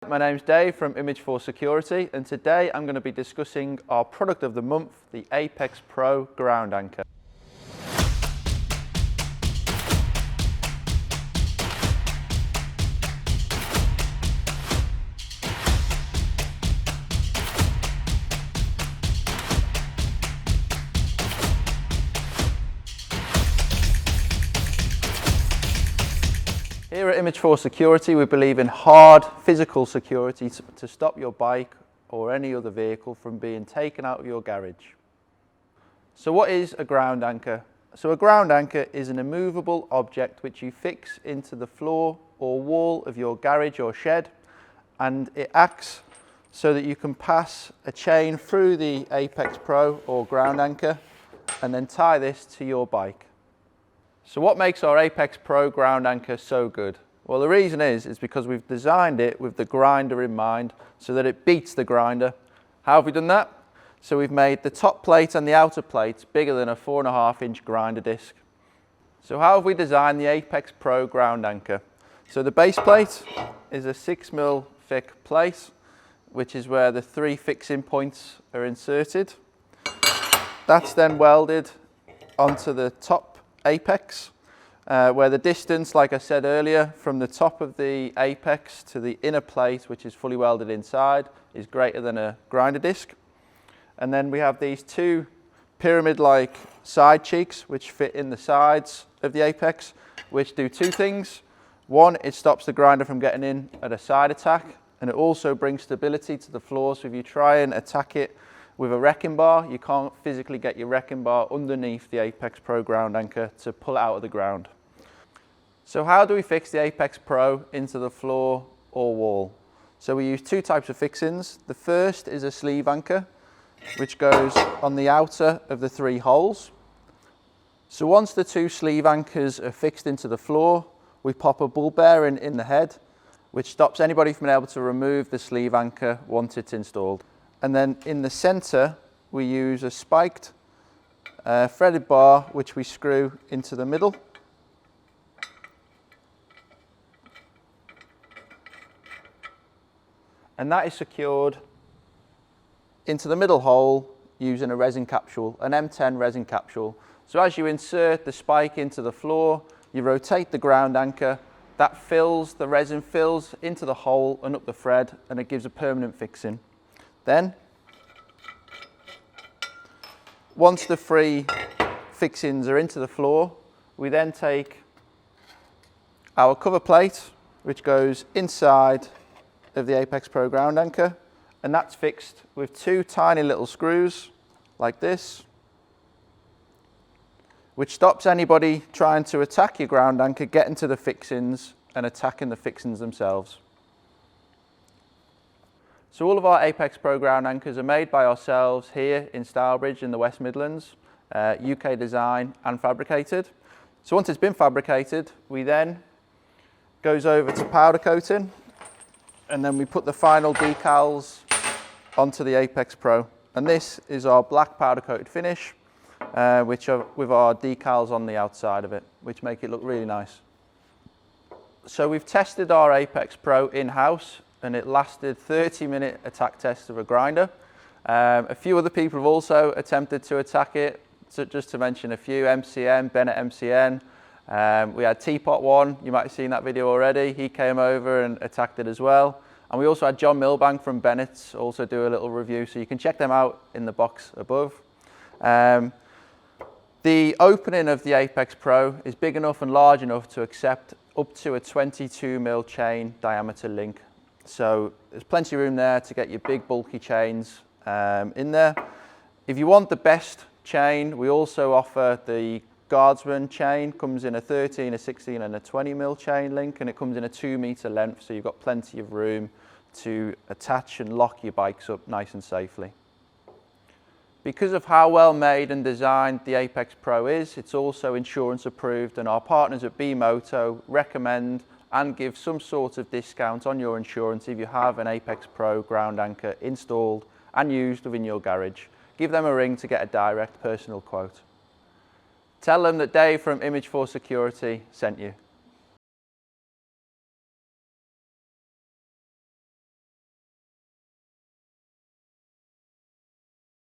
My name's Dave from Image4Security, and today I'm going to be discussing our product of the month, the Apex Pro ground anchor. Here at Image4Security, we believe in hard physical security to stop your bike or any other vehicle from being taken out of your garage. So what is a ground anchor? So a ground anchor is an immovable object which you fix into the floor or wall of your garage or shed, and it acts so that you can pass a chain through the Apex Pro or ground anchor and then tie this to your bike. So what makes our Apex Pro ground anchor so good? Well, the reason is because we've designed it with the grinder in mind so that it beats the grinder. How have we done that? So we've made the top plate and the outer plates bigger than a 4.5-inch grinder disc. So how have we designed the Apex Pro ground anchor? So the base plate is a 6mm thick plate, which is where the 3 fixing points are inserted. That's then welded onto the top apex, where the distance, like I said earlier, from the top of the apex to the inner plate, which is fully welded inside, is greater than a grinder disc. And then we have these 2 pyramid-like side cheeks which fit in the sides of the apex, which do 2 things. One, it stops the grinder from getting in at a side attack, and it also brings stability to the floor. So if you try and attack it with a wrecking bar, you can't physically get your wrecking bar underneath the Apex Pro ground anchor to pull it out of the ground. So how do we fix the Apex Pro into the floor or wall? So we use 2 types of fixings. The first is a sleeve anchor, which goes on the outer of the 3 holes. So once the 2 sleeve anchors are fixed into the floor, we pop a ball bearing in the head, which stops anybody from being able to remove the sleeve anchor once it's installed. And then in the center, we use a spiked threaded bar, which we screw into the middle. And that is secured into the middle hole using a resin capsule, an M10 resin capsule. So as you insert the spike into the floor, you rotate the ground anchor, that fills, the resin fills into the hole and up the thread, and it gives a permanent fixing. Then, once the 3 fixings are into the floor, we then take our cover plate, which goes inside of the Apex Pro ground anchor, and that's fixed with 2 tiny little screws like this, which stops anybody trying to attack your ground anchor getting to the fixings and attacking the fixings themselves. So all of our Apex Pro ground anchors are made by ourselves here in Stourbridge in the West Midlands, UK design and fabricated. So once it's been fabricated, we then goes over to powder coating, and then we put the final decals onto the Apex Pro. And this is our black powder coated finish, which are with our decals on the outside of it, which make it look really nice. So we've tested our Apex Pro in-house, and it lasted 30-minute attack tests of a grinder. A few other people have also attempted to attack it, so just to mention a few: MCN, Bennett MCN. We had Teapot One, you might have seen that video already. He came over and attacked it as well. And we also had John Milbank from Bennett's also do a little review, so you can check them out in the box above. The opening of the Apex Pro is big enough and large enough to accept up to a 22mm chain diameter link. So there's plenty of room there to get your big bulky chains in there. If you want the best chain, we also offer the Guardsman chain. Comes in a 13, a 16 and a 20mm chain link, and it comes in a 2-meter length, so you've got plenty of room to attach and lock your bikes up nice and safely. Because of how well made and designed the Apex Pro is, it's also insurance approved, and our partners at B-Moto recommend and give some sort of discount on your insurance if you have an Apex Pro ground anchor installed and used within your garage. Give them a ring to get a direct personal quote. Tell them that Dave from Image4Security sent you.